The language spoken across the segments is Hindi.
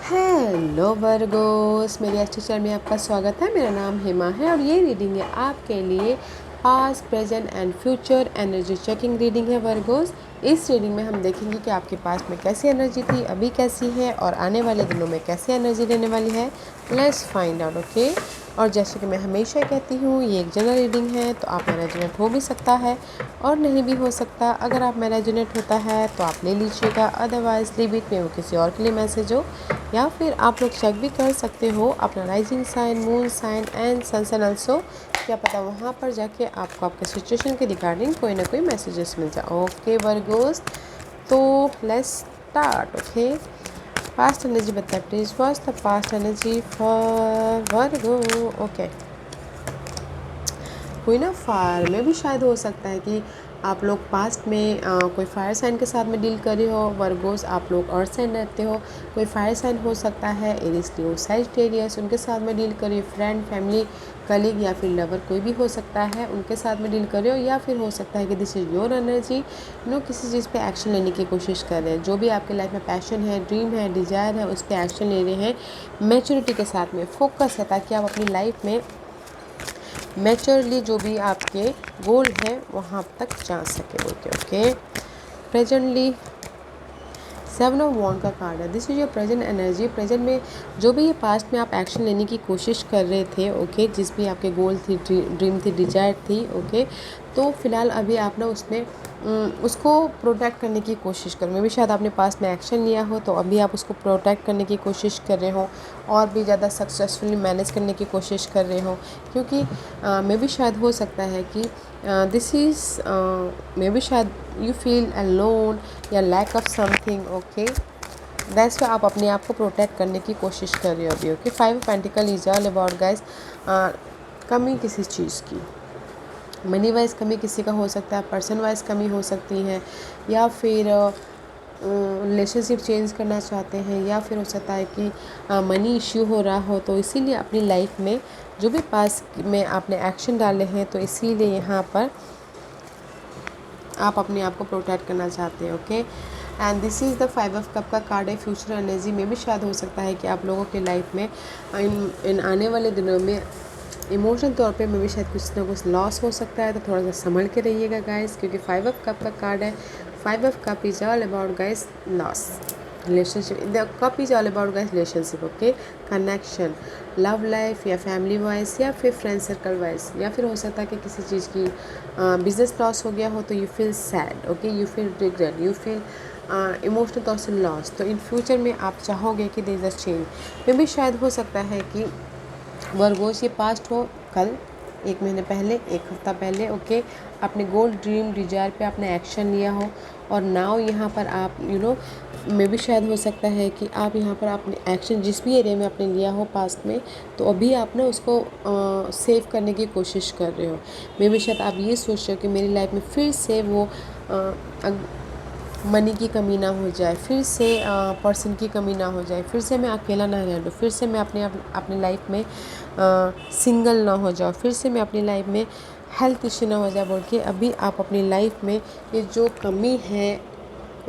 हेलो वर्गोस, मेरे अच्छे चैनल में आपका स्वागत है। मेरा नाम हेमा है और ये रीडिंग है आपके लिए past present and future energy checking reading है वर्गोस। इस रीडिंग में हम देखेंगे कि आपके पास में कैसी एनर्जी थी, अभी कैसी है और आने वाले दिनों में कैसी एनर्जी रहने वाली है। Let's find out. ओके, और जैसे कि मैं हमेशा कहती हूँ, ये एक जनरल रीडिंग है, तो आप में रेजोनेट हो भी सकता है और नहीं भी हो सकता। अगर आप में रेजोनेट होता है तो आप ले लीजिएगा, अदरवाइज लीव इट में वो किसी और के लिए मैसेज हो। या फिर आप लोग चेक भी कर सकते हो अपना rising sign, moon sign and sun sign also. क्या पता वहाँ पर जाके आपको आपके सिचुएशन के रिगार्डिंग कोई ना कोई मैसेजेस मिल जाए। ओके वर्गोस, तो let's start. Okay, past energy बताए please, was the past energy for Virgo. Okay, कोई ना फायर में भी शायद हो सकता है कि आप लोग पास्ट में कोई फायर साइन के साथ में डील कर रहे हो। वर्गोस, आप लोग अर्थ साइन रहते हो, कोई फायर साइन हो सकता है, एरिस लियो सैजिटेरियस, उनके साथ में डील कर रहे हो। फ्रेंड, फैमिली, कलीग या फिर लवर कोई भी हो सकता है, उनके साथ में डील कर रहे हो। या फिर हो सकता है कि दिस इज़ योर एनर्जी, किसी चीज़ पे एक्शन लेने की कोशिश कर रहे हैं। जो भी आपके लाइफ में पैशन है, ड्रीम है, डिज़ायर है, उस पर एक्शन ले रहे हैं। मैच्योरिटी के साथ में फोकस है, ताकि आप अपनी लाइफ में मैच्योरली जो भी आपके गोल है वहाँ तक जा सके। Okay, presently seven of wand का कार्ड है। This is your present energy. Present में जो भी ये पास्ट में आप एक्शन लेने की कोशिश कर रहे थे, ओके, जिस भी आपके गोल थी, ड्रीम थी, डिजायर थी, ओके, तो फिलहाल अभी आप ना उसमें उसको प्रोटेक्ट करने की कोशिश करो। मे भी शायद आपने पास्ट में एक्शन लिया हो, तो अभी आप उसको प्रोटेक्ट करने की कोशिश कर रहे हो और भी ज़्यादा सक्सेसफुली मैनेज करने की कोशिश कर रहे हो। क्योंकि मे भी शायद हो सकता है कि दिस इज़ मे बी शायद यू फील अलोन या lack of something. Okay, that's why आप अपने आप को प्रोटेक्ट करने की कोशिश कर रहे हो अभी। Okay, 5 of pentacle is all about guys, कमी किसी चीज़ की, मनी वाइज कमी किसी का हो सकता है, पर्सन वाइज कमी हो सकती है, या फिर रिलेशनशिप चेंज करना चाहते हैं, या फिर हो सकता है कि मनी इश्यू हो रहा हो। तो इसीलिए अपनी लाइफ में जो भी पास में आपने एक्शन डाले हैं, तो इसीलिए यहाँ पर आप अपने आप को प्रोटेक्ट करना चाहते हैं। Okay, and this is the 5 of cup का कार्ड है। फ्यूचर एनर्जी में भी शायद हो सकता है कि आप लोगों के लाइफ में इन आने वाले दिनों में इमोशनल तौर पे में भी शायद कुछ ना कुछ लॉस हो सकता है। तो थोड़ा सा संभल के रहिएगा गाइस, क्योंकि 5 ऑफ कप का कार्ड है। 5 of cup is all about guys loss, relationship. The cup is all about guys relationship, okay, connection, love life या फैमिली वाइज या फिर फ्रेंड सर्कल वाइज, या फिर हो सकता है कि किसी चीज़ की बिजनेस लॉस हो गया हो, तो you feel sad, okay, you feel regret, you feel emotional तौर से लॉस। तो इन फ्यूचर में आप चाहोगे कि देयर इज अ चेंज। में भी शायद हो सकता है कि वर्गोस ये पास्ट हो, कल, 1 महीने पहले, 1 हफ्ता पहले, ओके, अपने गोल, ड्रीम, डिजायर पे आपने एक्शन लिया हो और नाउ यहाँ पर आप में भी शायद हो सकता है कि आप यहाँ पर अपने एक्शन जिस भी एरिया में आपने लिया हो पास्ट में, तो अभी आप ना उसको सेव करने की कोशिश कर रहे हो। मे भी शायद आप ये सोच रहे हो कि मेरी लाइफ में फिर से वो मनी की कमी ना हो जाए, फिर से पर्सन की कमी ना हो जाए, फिर से मैं अकेला ना रह लूँ, फिर से मैं अपनी लाइफ में सिंगल ना हो जाओ, फिर से मैं अपनी लाइफ में हेल्थ इश्यू ना हो जाए बोल के अभी आप अपनी लाइफ में ये जो कमी है,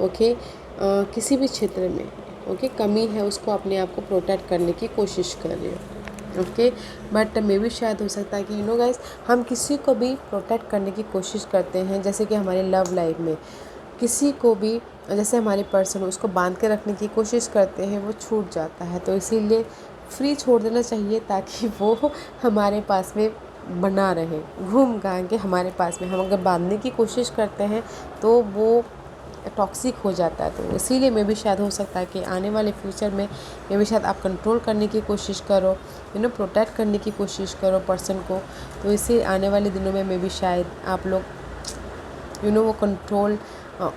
ओके, किसी भी क्षेत्र में, ओके, कमी है, उसको अपने आप को प्रोटेक्ट करने की कोशिश कर रहे हो। ओके, बट मे भी शायद हो सकता है कि गाइस, हम किसी को भी प्रोटेक्ट करने की कोशिश करते हैं, जैसे कि हमारे लव लाइफ में किसी को भी, जैसे हमारे पर्सन उसको बांध के रखने की कोशिश करते हैं, वो छूट जाता है। तो इसीलिए फ्री छोड़ देना चाहिए, ताकि वो हमारे पास में बना रहे, घूम घाम के हमारे पास में। हम अगर बांधने की कोशिश करते हैं तो वो टॉक्सिक हो जाता है। तो इसीलिए में भी शायद हो सकता है कि आने वाले फ्यूचर में भी शायद आप कंट्रोल करने की कोशिश करो, प्रोटेक्ट करने की कोशिश करो पर्सन को। तो इसी आने वाले दिनों में भी शायद आप लोग वो कंट्रोल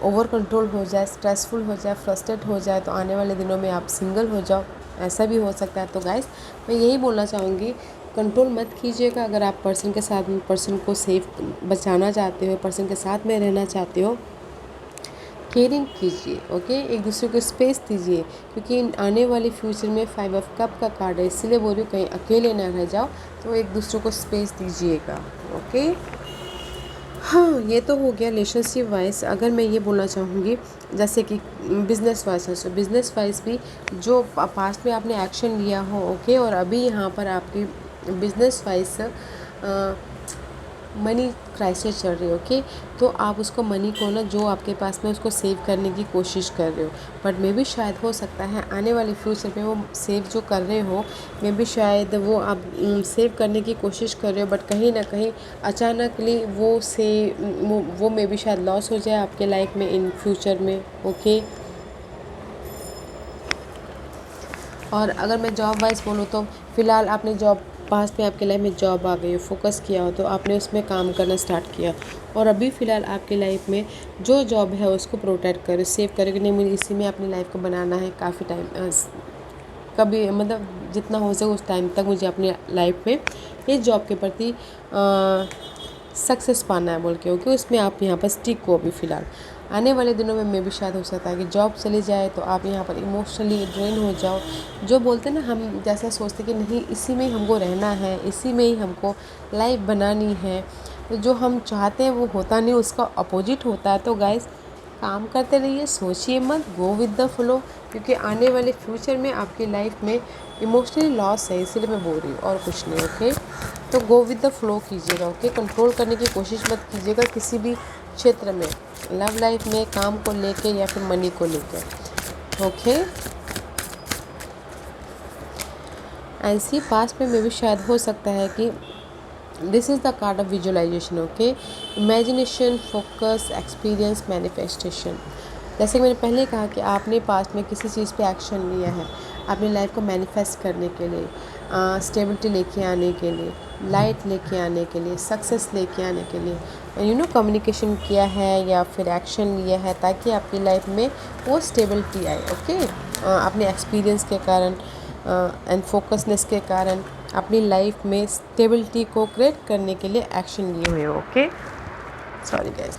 ओवर कंट्रोल हो जाए, स्ट्रेसफुल हो जाए, फ्रस्ट्रेट हो जाए, तो आने वाले दिनों में आप सिंगल हो जाओ, ऐसा भी हो सकता है। तो गाइस, मैं यही बोलना चाहूँगी, कंट्रोल मत कीजिएगा। अगर आप पर्सन के साथ में पर्सन को सेफ बचाना चाहते हो, पर्सन के साथ में रहना चाहते हो, केयरिंग कीजिए, ओके, एक दूसरे को स्पेस दीजिए, क्योंकि आने वाले फ्यूचर में 5 ऑफ कप का कार्ड है, इसलिए बोल रही हूँ, कहीं अकेले ना रह जाओ, तो एक दूसरे को स्पेस दीजिएगा। ओके, हाँ, ये तो हो गया रिलेशनशिप वाइज़। अगर मैं ये बोलना चाहूँगी जैसे कि बिज़नेस वाइज़ है, सो बिज़नेस वाइज़ भी जो पास्ट में आपने एक्शन लिया हो, ओके, और अभी यहाँ पर आपकी बिज़नेस वाइज़ मनी क्राइसिस चल रही है, ओके, तो आप उसको मनी को ना जो आपके पास में उसको सेव करने की कोशिश कर रहे हो, बट मे भी शायद हो सकता है आने वाले फ्यूचर में वो सेव जो कर रहे हो, मे भी शायद वो आप सेव करने की कोशिश कर रहे हो, बट कहीं ना कहीं अचानकली वो मे भी शायद लॉस हो जाए आपके लाइफ में इन फ्यूचर में, ओके। और अगर मैं जॉब वाइज बोलूँ तो फ़िलहाल आपने जॉब पास्ट में आपके लाइफ में जॉब आ गई हो, फोकस किया हो, तो आपने उसमें काम करना स्टार्ट किया, और अभी फ़िलहाल आपकी लाइफ में जो जॉब है उसको प्रोटेक्ट करो, सेव करो कि नहीं मुझे इसी में अपनी लाइफ को बनाना है काफ़ी टाइम, कभी मतलब जितना हो सके उस टाइम तक मुझे अपनी लाइफ में इस जॉब के प्रति सक्सेस पाना है बोल के, ओके, उसमें आप यहाँ पर स्टिक हो अभी फ़िलहाल। आने वाले दिनों में भी शायद हो सकता है कि जॉब चली जाए तो आप यहाँ पर इमोशनली ड्रेन हो जाओ। जो बोलते हैं ना, हम जैसा सोचते कि नहीं इसी में ही हमको रहना है, इसी में ही हमको लाइफ बनानी है, तो जो हम चाहते हैं वो होता नहीं, उसका अपोजिट होता है। तो गाइस, काम करते रहिए, सोचिए मत, गो विद द फ्लो, क्योंकि आने वाले फ्यूचर में आपकी लाइफ में इमोशनली लॉस है, इसीलिए मैं बोल रही हूँ और कुछ नहीं, ओके। तो गो विद द फ्लो कीजिएगा, ओके। कंट्रोल करने की कोशिश मत कीजिएगा किसी भी क्षेत्र में, लव लाइफ में, काम को लेके या फिर मनी को लेकर, ओके। ऐसी पास्ट में भी शायद हो सकता है कि this is the card of visualisation, okay. Imagination, focus, experience, manifestation. जैसे कि मैंने पहले कहा कि आपने पास्ट में किसी चीज़ पे एक्शन लिया है अपनी लाइफ को मैनिफेस्ट करने के लिए, स्टेबिलिटी लेके आने के लिए, लाइट लेके आने के लिए, सक्सेस लेके आने के लिए, कम्युनिकेशन किया है या फिर एक्शन लिया है ताकि आपकी लाइफ में वो स्टेबिलिटी आए, ओके। अपने एक्सपीरियंस के कारण एंड फोकसनेस के कारण अपनी लाइफ में स्टेबिलिटी को क्रिएट करने के लिए एक्शन लिए हुए हो, ओके। Sorry guys.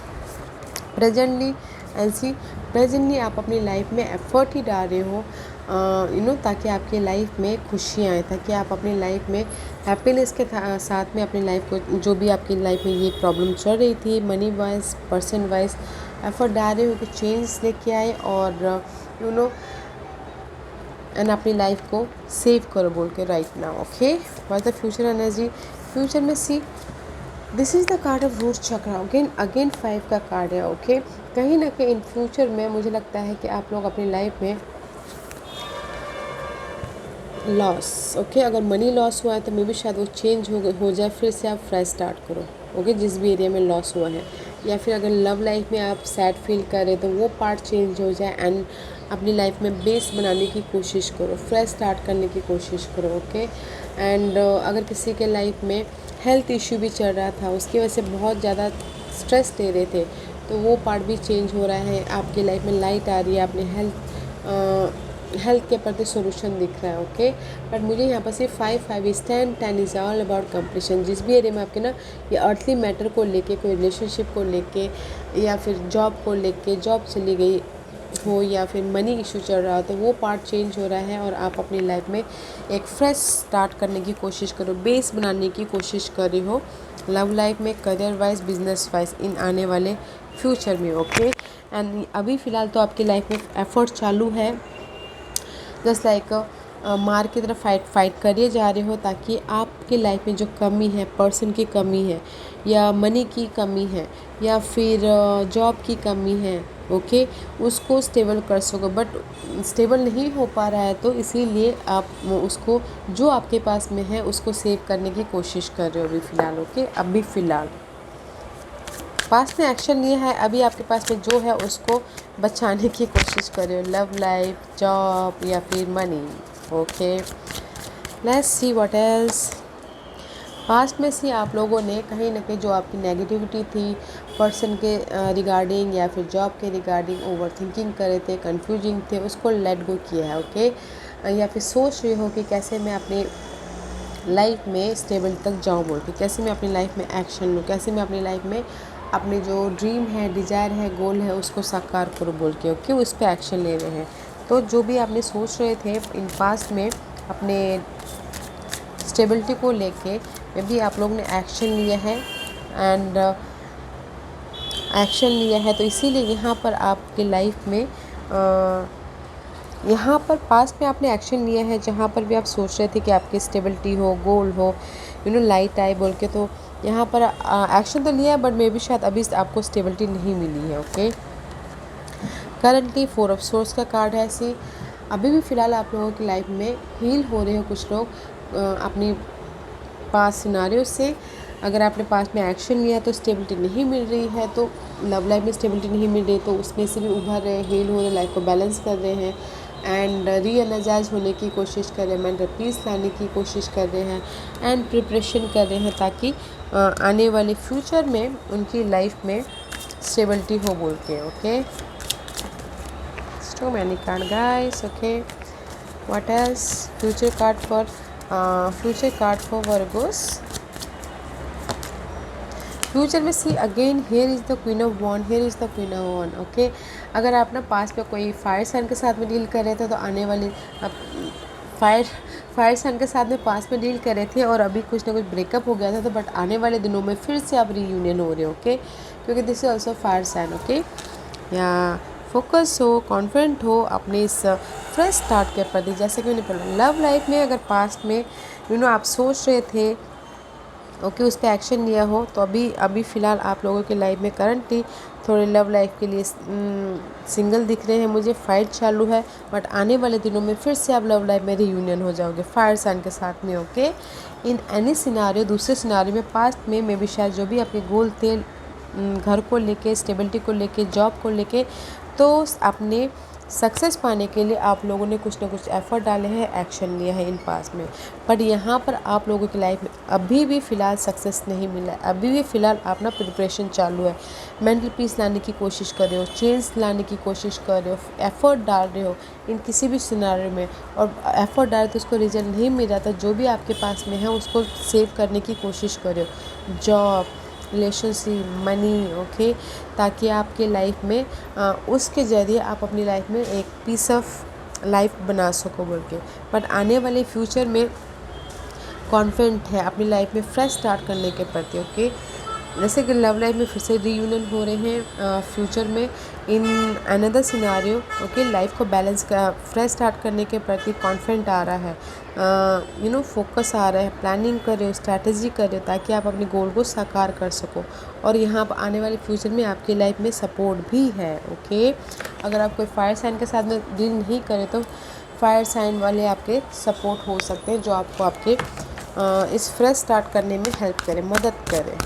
प्रेजेंटली आप अपनी लाइफ में एफर्ट ही डाल रहे हो, ताकि आपकी लाइफ में खुशियाँ आए, ताकि आप अपनी लाइफ में हैप्पीनेस के साथ में अपनी लाइफ को, जो भी आपकी लाइफ में ये प्रॉब्लम चल रही थी money wise, person wise, effort डाल रहे हो कि चेंज लेके आए और एंड अपनी लाइफ को सेव करो बोल के right now, okay. For the future energy, future में see this is the card of root chakra, again 5 का कार्ड है, ओके। कहीं ना कहीं इन फ्यूचर में मुझे लगता है कि आप लोग अपनी लाइफ में लॉस, ओके, अगर मनी लॉस हुआ है तो मे भी शायद वो चेंज हो जाए, फिर से आप फ्रेश स्टार्ट करो, ओके, जिस भी एरिया में लॉस हुआ है। या फिर अगर लव लाइफ में आप सैड फील करें तो वो पार्ट चेंज हो जाए एंड अपनी लाइफ में बेस बनाने की कोशिश करो, फ्रेश स्टार्ट करने की कोशिश करो, ओके। एंड अगर किसी के लाइफ में हेल्थ इश्यू भी चल रहा था, उसकी वजह से बहुत ज़्यादा स्ट्रेस ले रहे थे, तो वो पार्ट भी चेंज हो रहा है, आपकी लाइफ में लाइट आ रही है, अपने हेल्थ के प्रति सोल्यूशन दिख रहा है, ओके। बट मुझे यहाँ पर सिर्फ 5 is 10 is all about completion. जिस भी एरिया में आपके ना ये अर्थली मैटर को लेके, कोई रिलेशनशिप को लेके या फिर जॉब को लेके, जॉब चली गई हो या फिर मनी इशू चल रहा हो, तो वो पार्ट चेंज हो रहा है और आप अपनी लाइफ में एक फ्रेश स्टार्ट करने की कोशिश करो, बेस बनाने की कोशिश कर रही हो लव लाइफ में, करियर वाइज, बिजनेस वाइज, इन आने वाले फ्यूचर में, ओके। एंड अभी फ़िलहाल तो आपकी लाइफ में एफर्ट चालू है, जस्ट लाइक मार की तरफ फाइट करिए जा रहे हो, ताकि आपकी लाइफ में जो कमी है, पर्सन की कमी है या मनी की कमी है या फिर जॉब की कमी है, ओके, उसको स्टेबल कर सको। बट स्टेबल नहीं हो पा रहा है तो इसीलिए आप उसको जो आपके पास में है उसको सेव करने की कोशिश कर रहे हो अभी फ़िलहाल, ओके। अभी फ़िलहाल पास में एक्शन लिया है, अभी आपके पास में जो है उसको बचाने की कोशिश कर रहे हो, लव लाइफ, जॉब या फिर money, okay. Let's see what else. Past में से आप लोगों ने कहीं ना कहीं जो आपकी नेगेटिविटी थी पर्सन के रिगार्डिंग या फिर जॉब के रिगार्डिंग ओवर थिंकिंग कर रहे थे, कंफ्यूजिंग थे, उसको लेट गो किया है, ओके। या फिर सोच रहे हो कि कैसे मैं अपनी लाइफ में स्टेबल तक जाऊँ बोल के, कैसे मैं अपनी लाइफ में एक्शन लूँ, कैसे मैं अपनी लाइफ में अपने जो ड्रीम है, डिज़ायर है, गोल है, उसको साकार करो बोल के, ओके, उस पर एक्शन ले रहे हैं। तो जो भी आपने सोच रहे थे इन पास्ट में अपने स्टेबिलिटी को लेके, मे भी आप लोग ने एक्शन लिया है एंड एक्शन लिया है, तो इसीलिए यहाँ पर आपके लाइफ में यहाँ पर पास्ट में आपने एक्शन लिया है, जहाँ पर भी आप सोच रहे थे कि आपकी स्टेबिलिटी हो, गोल हो, लाइट आए बोल के, तो यहाँ पर एक्शन तो लिया है, बट मे बी शायद अभी आपको स्टेबिलिटी नहीं मिली है। ओके, करंटली 4 ऑफ सोर्स का कार्ड है। ऐसी अभी भी फ़िलहाल आप लोगों की लाइफ में हील हो रहे हो कुछ लोग अपनी पास्ट सिनारियो से। अगर आपने पास्ट में एक्शन लिया तो स्टेबिलिटी नहीं मिल रही है, तो लव लाइफ में स्टेबिलिटी नहीं मिल रही, तो उसमें से भी उभर रहे, हील हो रहे, लाइफ को बैलेंस कर रहे हैं एंड री एनर्जाइज होने की कोशिश कर रहे हैं, मेंटल पीस लाने की कोशिश कर रहे हैं एंड प्रिपरेशन कर रहे हैं, ताकि आने वाले फ्यूचर में उनकी लाइफ में स्टेबिलिटी हो बोल के। Okay, so many card guys. Okay, what else? Future card for Virgos. Future में see again, here is the queen of wand, here is the queen of wand. Okay, अगर आप ना पास्ट में कोई फायर साइन के साथ में डील कर रहे थे, तो आने वाली फायर साइन के साथ में पास्ट में डील कर रहे थे और अभी कुछ ना कुछ ब्रेकअप हो गया था, तो बट आने वाले दिनों में फिर से आप रीयूनियन हो रहे हो। ओके, क्योंकि this is also fire sign. Okay, या फोकस हो, कॉन्फिडेंट हो अपने इस फ्रेश स्टार्ट के प्रति। जैसे कि मैंने बोला, लव लाइफ में अगर पास्ट में आप सोच रहे थे, ओके, उस पर एक्शन लिया हो, तो अभी फ़िलहाल आप लोगों की लाइफ में करंटली थोड़े लव लाइफ के लिए सिंगल दिख रहे हैं मुझे, फाइट चालू है, बट आने वाले दिनों में फिर से आप लव लाइफ में रीयूनियन हो जाओगे फायर साइन के साथ में। ओके, इन एनी सिनारियो, दूसरे सिनारियो में पास्ट में भी शायद जो भी आपके गोल थे घर को लेके, स्टेबिलिटी को लेके, जॉब को लेके, तो अपने सक्सेस पाने के लिए आप लोगों ने कुछ ना कुछ एफर्ट डाले हैं, एक्शन लिया है इन पास में, बट यहाँ पर आप लोगों की लाइफ में अभी भी फ़िलहाल सक्सेस नहीं मिला है। अभी भी फ़िलहाल अपना प्रिपरेशन चालू है, मेंटल पीस लाने की कोशिश कर रहे हो, चेंज लाने की कोशिश कर रहे हो, एफ़र्ट डाल रहे हो इन किसी भी सिनारियो में, और एफ़र्ट डाले तो उसको रिजल्ट नहीं मिल रहा था, जो भी आपके पास में है उसको सेव करने की कोशिश कर रहे हो, जॉब, रिलेशनशिप, मनी। ओके, ताकि आपके लाइफ में उसके ज़रिए आप अपनी लाइफ में एक पीस ऑफ लाइफ बना सको बोल के। बट आने वाले फ्यूचर में कॉन्फिडेंट है अपनी लाइफ में फ्रेश स्टार्ट करने के प्रति। ओके, जैसे कि लव लाइफ में फिर से रीयूनियन हो रहे हैं फ्यूचर में in another scenario. Okay, life को बैलेंस फ्रेश स्टार्ट करने के प्रति कॉन्फिडेंट आ रहा है, फोकस आ रहा है, प्लानिंग कर रहे हो, स्ट्रैटेजी कर रहे हो, ताकि आप अपने गोल को साकार कर सको। और यहाँ पर आने वाले फ्यूचर में आपकी लाइफ में सपोर्ट भी है। ओके, अगर आप कोई फायर साइन के साथ में डील नहीं करें, तो फायर साइन वाले आपके सपोर्ट हो सकते हैं, जो आपको आपके इस फ्रेश स्टार्ट करने में हेल्प करें, मदद करें।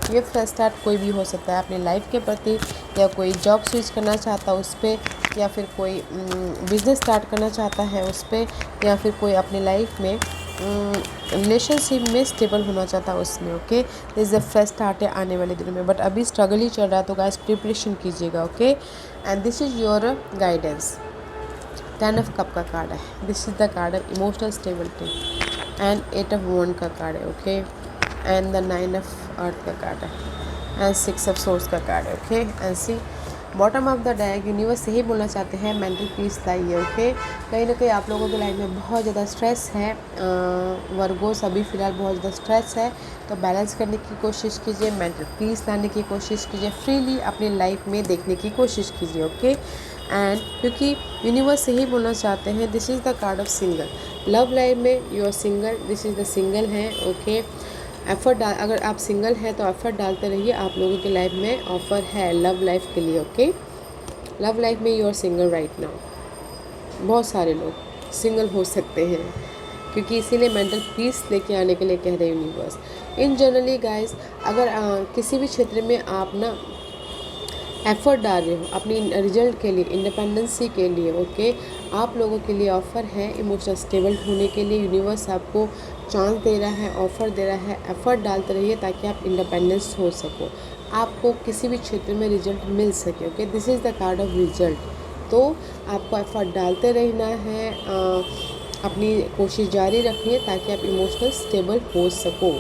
ये फ्रेश स्टार्ट कोई भी हो सकता है अपनी लाइफ के प्रति, या कोई जॉब स्विच करना चाहता है उस पर, या फिर कोई बिज़नेस स्टार्ट करना चाहता है उस पर, या फिर कोई अपनी लाइफ में रिलेशनशिप में स्टेबल होना चाहता है उसमें। Okay, this the fresh start है आने वाले दिनों में, बट अभी स्ट्रगल ही चल रहा है, तो गाइस प्रिपरेशन कीजिएगा। Okay, and this is your guidance. 10 of cup का कार्ड है, दिस इज़ द कार्ड है emotional stability, and 8 of wand का कार्ड है। Okay, and the 9 of earth का कार्ड है, एंड 6 ऑफ सोर्स का कार्ड है। Okay, and see bottom of the deck, universe यही बोलना चाहते हैं, मेंटल पीस लाइए। ओके, कहीं ना कहीं आप लोगों की लाइफ में बहुत ज़्यादा स्ट्रेस है, वर्गोस अभी फ़िलहाल बहुत ज़्यादा स्ट्रेस है, तो बैलेंस करने की कोशिश कीजिए, मेंटल पीस लाने की कोशिश कीजिए, फ्रीली अपनी लाइफ में देखने की कोशिश कीजिए। ओके, एंड क्योंकि यूनिवर्स यही बोलना चाहते हैं, this is the card of single. Love life में you are single, this is the single है। ओके, एफ़र्ट डाल, अगर आप सिंगल हैं तो एफ़र्ट डालते रहिए, आप लोगों की लाइफ में ऑफ़र है लव लाइफ के लिए। ओके, लव लाइफ में you are single right now. बहुत सारे लोग सिंगल हो सकते हैं, क्योंकि इसीलिए मेंटल पीस लेके आने के लिए कह रहे हैं यूनिवर्स। इन जनरली गाइस, अगर किसी भी क्षेत्र में आप ना एफ़र्ट डाल रहे हो अपनी रिजल्ट के लिए, इंडिपेंडेंसी के लिए, ओके, आप लोगों के लिए ऑफ़र है इमोशनल स्टेबल होने के लिए। यूनिवर्स आपको चांस दे रहा है, ऑफ़र दे रहा है, एफ़र्ट डालते रहिए ताकि आप इंडिपेंडेंस हो सको, आपको किसी भी क्षेत्र में रिजल्ट मिल सके। Okay, this is the card of result. तो आपको एफ़र्ट डालते रहना है, अपनी कोशिश जारी रखनी है ताकि आप इमोशनल स्टेबल हो सको।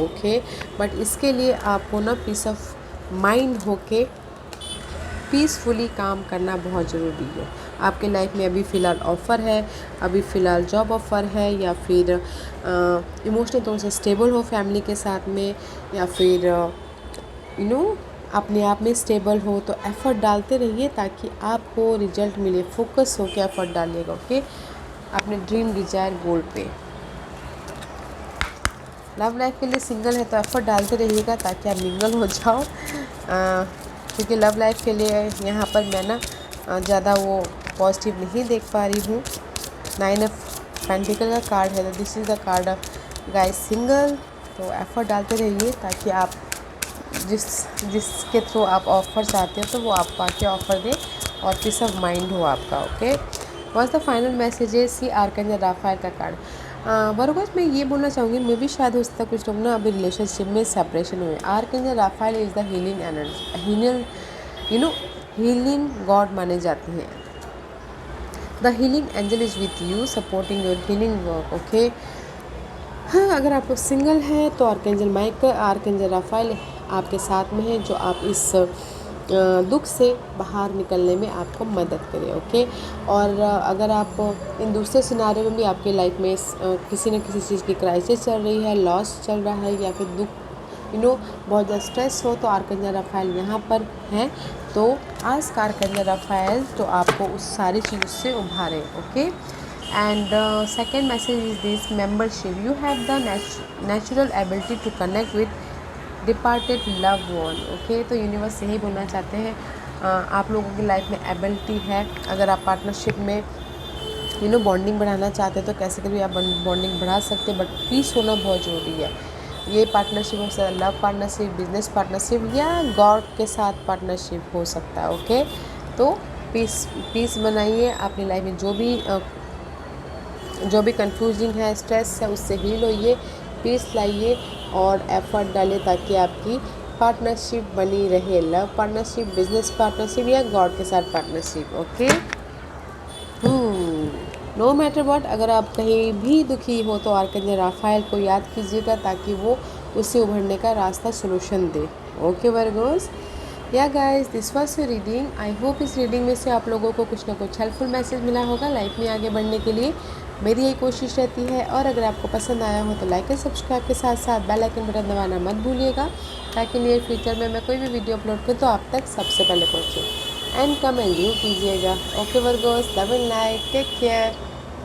ओके, बट इसके लिए आपको ना पीस ऑफ माइंड होके पीसफुली काम करना बहुत ज़रूरी है। आपके लाइफ में अभी फ़िलहाल ऑफ़र है, अभी फ़िलहाल जॉब ऑफ़र है, या फिर इमोशनल तौर से स्टेबल हो फैमिली के साथ में, या फिर अपने आप में स्टेबल हो तो एफ़र्ट डालते रहिए ताकि आपको रिजल्ट मिले। फोकस हो के एफ़र्ट डालिएगा, ओके, अपने ड्रीम डिज़ायर गोल पे। लव लाइफ के लिए सिंगल है तो एफ़र्ट डालते रहिएगा ताकि आप मिंगल हो जाओ, क्योंकि लव लाइफ के लिए यहाँ पर मैं ना ज़्यादा वो पॉजिटिव नहीं देख पा रही हूँ। 9 ऑफ पेंटिकल का कार्ड है, तो this is the card of guys single. तो एफ़र्ट डालते रहिए ताकि आप जिसके थ्रू आप ऑफ़र चाहते हो तो वो आपको आके ऑफ़र दे और पीस ऑफ माइंड हो आपका, okay. What's the final message है? सी आर्कएंजल राफेल का कार्ड। वर्गोस मैं ये बोलना चाहूँगी, मैं भी शायद हो सकता है कुछ लोग ना अभी रिलेशनशिप में सेपरेशन हुए। Archangel Raphael is the healing energy, healing god माने जाते हैं। The healing angel is with you supporting your healing work, okay. हाँ, अगर आप सिंगल हैं तो आर्कएंजल माइकल, आर्कएंजल राफेल आपके साथ में है, जो आप इस दुख से बाहर निकलने में आपको मदद करे, ओके। और अगर आप इन दूसरे सिनारियों में भी आपकी लाइफ में किसी न किसी चीज़ की क्राइसिस चल रही है, लॉस चल रहा है या फिर दुख बहुत ज़्यादा स्ट्रेस हो, तो आर्कएंजल राफेल यहाँ पर हैं। तो आस्क आर्कएंजल राफेल तो आपको उस सारी चीज़ से उभारे, okay. And second message is this membership, you have the natural ability to connect with departed love one, okay. तो यूनिवर्स यही बोलना चाहते हैं, आप लोगों की लाइफ में एबिलिटी है। अगर आप पार्टनरशिप में बॉन्डिंग बढ़ाना चाहते हैं तो कैसे कभी आप बॉन्डिंग बढ़ा सकते हैं, बट पीस होना बहुत ज़रूरी है। ये पार्टनरशिप हो सकता है लव पार्टनरशिप, बिजनेस पार्टनरशिप या गॉड के साथ पार्टनरशिप हो सकता है, ओके। तो पीस बनाइए अपनी लाइफ में, जो भी कंफ्यूजिंग है, स्ट्रेस है, उससे हील होइए, पीस लाइए और एफर्ट डालिए ताकि आपकी पार्टनरशिप बनी रहे। लव पार्टनरशिप, बिजनेस पार्टनरशिप या गॉड के साथ partnership, okay. No matter what, अगर आप कहीं भी दुखी हो तो आर्कएंजल राफेल को याद कीजिएगा ताकि वो उससे उभरने का रास्ता सोल्यूशन दे, ओके वर्गोस। या guys, this was your reading. I hope इस रीडिंग में से आप लोगों को कुछ ना कुछ हेल्पफुल मैसेज मिला होगा लाइफ में आगे बढ़ने के लिए। मेरी यही कोशिश रहती है। और अगर आपको पसंद आया हो तो लाइक एंड सब्सक्राइब के साथ साथ बेल आइकन बटन दबाना मत भूलिएगा ताकि नियर फ्यूचर में मैं कोई भी वीडियो अपलोड करूँ तो आप तक सबसे पहले पहुँचे। एंड कमेंट जरूर कीजिएगा, okay Virgos. Love and light, take care.